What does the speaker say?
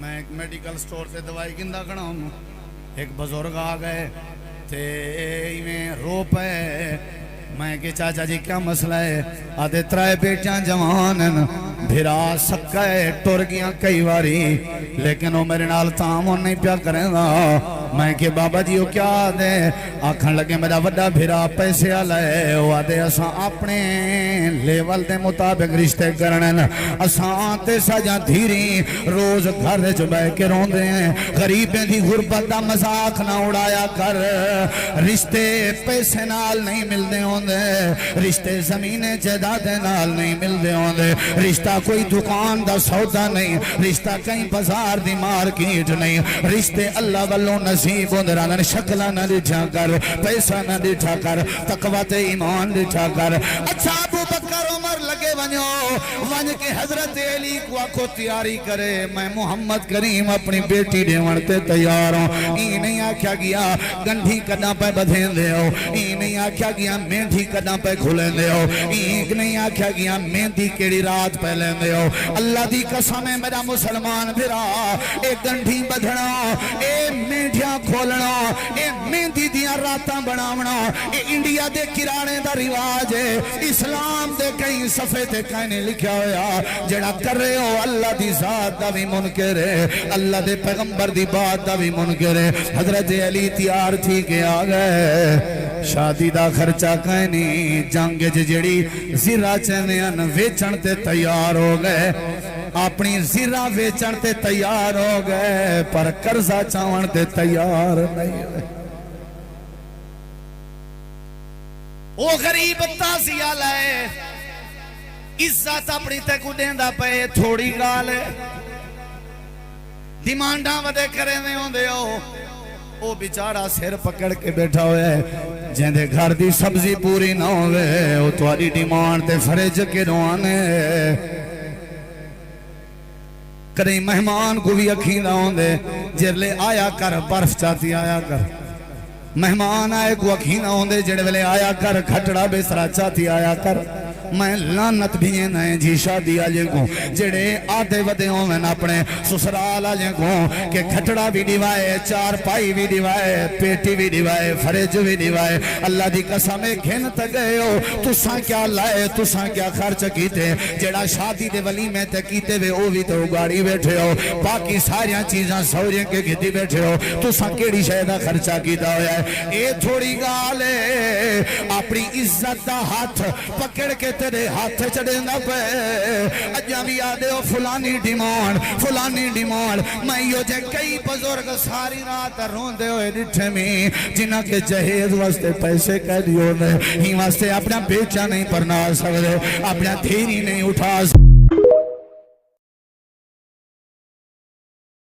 میں ایک medical store سے دوائی گندہ کھڑا ہوں، ایک بزرگ آ گئے تے میں رو پے، میں کہ چاچا جی کیا مسئلہ ہے؟ آدھے ترائے بیٹیاں جوان بھرا سکا ہے ٹر گیاں کئی واری لیکن وہ میرے نال تعامل نہیں پیا کریں گا۔ میں کہ بابا جی وہ کیا دے؟ آکھن لگے میرا وڈا بھرا پیسے آلا ہے، وہ آدھے اساں اپنے لیول دے مطابق رشتے کرنن، اساں تے سجا دھیری روز گھر دے چبے کے رون دے ہیں، غریبیں دی غربت دا مذاق نہ اڑایا کر، رشتے پیسے نال نہیں مل دے ہوں دے، رشتے زمین جائیداد نال نہیں مل دے ہوں دے، رشتہ کوئی دکان دا سودا نہیں، رشتہ کہیں بازار دی مارکیٹ نہیں، رشتے اللہ والوں نصیب ہوں دے رہا، شکلہ نہ ڈٹھا کر، پیسہ نہ ڈٹھا کر، تقویٰ تے ایمان ڈٹھا کر۔ اچھا ابو بکر عمر لگے ونج کے حضرت علی کو آکھو تیاری کرے، میں محمد کریم اپنی بیٹی دیوان تے تیار ہوں۔ این نہیں آکھیا گیا گنڈھی کداں پہ بدھین دے ہو، این نہیں آکھیا گیا مہندی کداں پہ کھلیں دے ہو، این نہیں آکھیا گیا مہندی کیڑی رات پہ لیں دے ہو۔ اللہ دی قسم ہے میرا مسلمان بھرا، اے گنڈھی بدھنا، اے مہندیاں کھولنا، اے مہندی دیاں راتاں بناونا، اے انڈیا دے کرانے دا رواج ہے، اسلام دے کئی صفحے تے کہنے لکھا ہویا جڑا کر رہے ہو اللہ دی ذات دا بھی منکر ہے، اللہ دے پیغمبر دی بات دا بھی منکر ہے۔ حضرت علی تیار تھی کہ آگئے شادی دا خرچہ کہنی جنگ جڑی زیرہ چینیان ویچن تے تیار ہو گئے، اپنی زیرہ ویچن تے تیار ہو گئے پر قرضہ چاون تے تیار نہیں ہوئے۔ وہ غریب تازیہ لائے عزت اپنی تے کو دیندہ پہ تھوڑی گالے ڈیمانڈاں ودے کرے نہیں ہوں دے ہو، وہ بیچارہ سر پکڑ کے بیٹھا ہوئے جن دے گھر دی سبزی پوری نہ ہوئے، وہ تواری ڈیمانڈ تے فرج کے روانے کریں مہمان کو بھی یقین نہ ہوں دے جرلے آیا کر برف چاہتی آیا کر، مہمان آئے کو یقین نہ ہوں دے جڑے آیا کر کھٹڑا بیسرا چاہتی آیا کر۔ میں لانت بھی نہیں جی شادی آجے کو جڑے آدھے ودے ہوں میں اپنے سسرال آجے کو کہ کھٹڑا بھی دیوائے، چار پائی بھی دیوائے، پیٹی بھی دیوائے، فریج بھی دیوائے۔ اللہ دی قسم گھنت گئے ہو تساں کیا لائے، تساں کیا خرچ کیتے، جڑا شادی دے ولی میں تے کیتے وے او بھی تو گاڑی بیٹھے ہو، باقی ساریاں چیزاں سوریں کے گھتی بیٹھے ہو، تساں کیڑی شہدہ خرچہ کیتا ہویا ہے۔ اے تھوڑی گالے اپنی عزت دا ہاتھ پکڑ کے تیرے ہاتھ چڑھے نہ پہ اجاں بھی آدھے ہو فلانی ڈیمانڈ میں یو جے کئی بزرگ ساری رات رون دے ہوئے ڈٹھے میں جنہ کے جہیز واسطے پیسے کہہ دیو دے ہی واسطے اپنا بیچا نہیں پرنا سکتے، اپنا دھیری نہیں اٹھا سکتے۔